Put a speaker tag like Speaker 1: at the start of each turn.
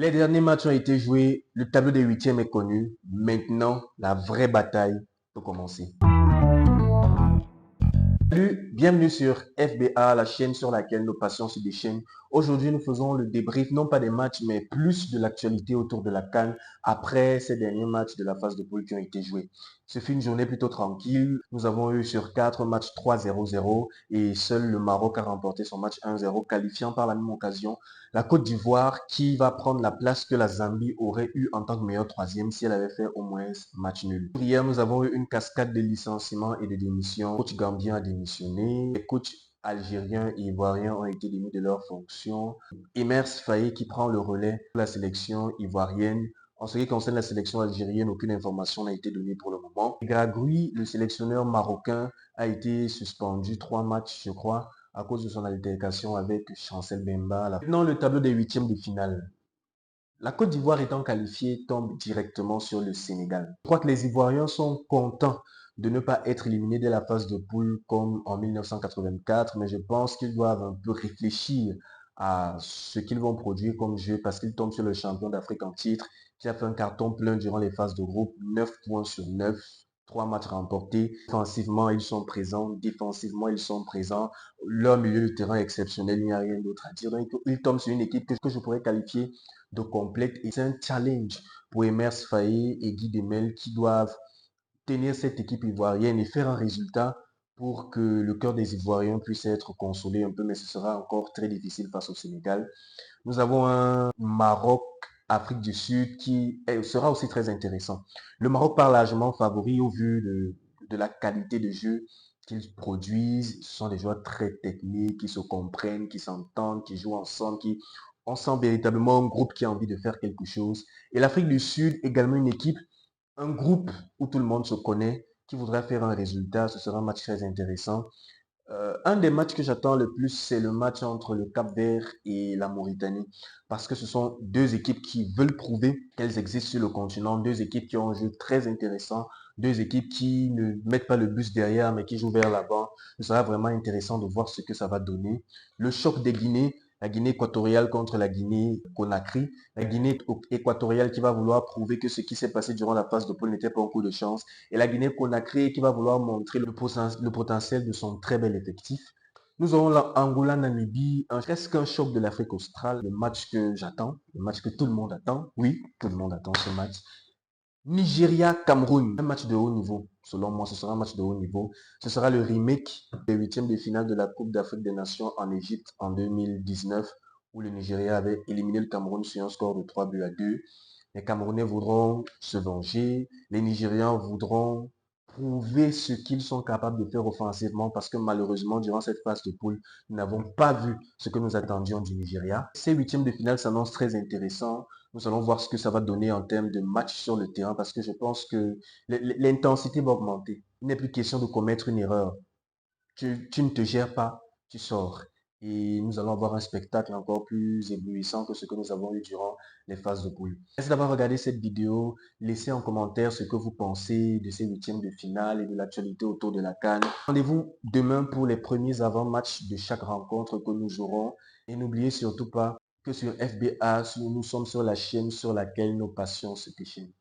Speaker 1: Les derniers matchs ont été joués, le tableau des huitièmes est connu. Maintenant, la vraie bataille peut commencer. Salut, bienvenue sur FBA, la chaîne sur laquelle nos passions se déchaînent. Aujourd'hui, nous faisons le débrief, non pas des matchs, mais plus de l'actualité autour de la CAN après ces derniers matchs de la phase de poule qui ont été joués. Ce fut une journée plutôt tranquille. Nous avons eu sur 4 matchs 3-0-0 et seul le Maroc a remporté son match 1-0, qualifiant par la même occasion la Côte d'Ivoire qui va prendre la place que la Zambie aurait eu en tant que meilleure troisième si elle avait fait au moins match nul. Hier, nous avons eu une cascade de licenciements et de démissions. Le coach gambien a démissionné. Les coachs algériens et ivoiriens ont été démis de leurs fonctions. Emers Faé qui prend le relais de la sélection ivoirienne. En ce qui concerne la sélection algérienne, aucune information n'a été donnée pour le moment. Gragoui, le sélectionneur marocain, a été suspendu 3 matchs, je crois, à cause de son altercation avec Chancel Bemba. Maintenant, le tableau des huitièmes de finale. La Côte d'Ivoire étant qualifiée tombe directement sur le Sénégal. Je crois que les Ivoiriens sont contents de ne pas être éliminés dès la phase de poule comme en 1984, mais je pense qu'ils doivent un peu réfléchir à ce qu'ils vont produire comme jeu parce qu'ils tombent sur le champion d'Afrique en titre qui a fait un carton plein durant les phases de groupe, 9 points sur 9, 3 matchs remportés. Offensivement, ils sont présents. Défensivement, ils sont présents. Leur milieu de terrain est exceptionnel, il n'y a rien d'autre à dire. Donc, ils tombent sur une équipe que je pourrais qualifier de complète et c'est un challenge pour Emers Faé et Guy Demel qui doivent tenir cette équipe ivoirienne et faire un résultat pour que le cœur des Ivoiriens puisse être consolé un peu, mais ce sera encore très difficile face au Sénégal. Nous avons un Maroc, Afrique du Sud qui sera aussi très intéressant. Le Maroc part largement favori au vu de la qualité de jeu qu'ils produisent. Ce sont des joueurs très techniques, qui se comprennent, qui s'entendent, qui jouent ensemble, qui on sent véritablement un groupe qui a envie de faire quelque chose. Et l'Afrique du Sud, également une équipe, un groupe où tout le monde se connaît, qui voudra faire un résultat. Ce sera un match très intéressant. Un des matchs que j'attends le plus, c'est le match entre le Cap-Vert et la Mauritanie. Parce que ce sont deux équipes qui veulent prouver qu'elles existent sur le continent. Deux équipes qui ont un jeu très intéressant. Deux équipes qui ne mettent pas le bus derrière, mais qui jouent vers l'avant. Ce sera vraiment intéressant de voir ce que ça va donner. Le choc des Guinées, la Guinée équatoriale contre la Guinée-Conakry. La Guinée équatoriale qui va vouloir prouver que ce qui s'est passé durant la phase de poule n'était pas un coup de chance. Et la Guinée-Conakry qui va vouloir montrer le potentiel de son très bel effectif. Nous aurons l'Angola-Namibie, presque un choc de l'Afrique australe, le match que j'attends, le match que tout le monde attend. Oui, tout le monde attend ce match. Nigeria-Cameroun, un match de haut niveau. Selon moi, ce sera un match de haut niveau. Ce sera le remake des huitièmes de finale de la Coupe d'Afrique des Nations en Égypte en 2019, où le Nigeria avait éliminé le Cameroun sur un score de 3-2. Les Camerounais voudront se venger. Les Nigérians voudront prouver ce qu'ils sont capables de faire offensivement parce que malheureusement, durant cette phase de poule, nous n'avons pas vu ce que nous attendions du Nigeria. Ces huitièmes de finale s'annoncent très intéressants. Nous allons voir ce que ça va donner en termes de match sur le terrain parce que je pense que l'intensité va augmenter. Il n'est plus question de commettre une erreur. Tu ne te gères pas, tu sors. Et nous allons avoir un spectacle encore plus éblouissant que ce que nous avons eu durant les phases de poule. Merci d'avoir regardé cette vidéo. Laissez en commentaire ce que vous pensez de ces huitièmes de finale et de l'actualité autour de la CAN. Rendez-vous demain pour les premiers avant-matchs de chaque rencontre que nous aurons. Et n'oubliez surtout pas que sur FBA, nous sommes sur la chaîne sur laquelle nos passions se déchaînent.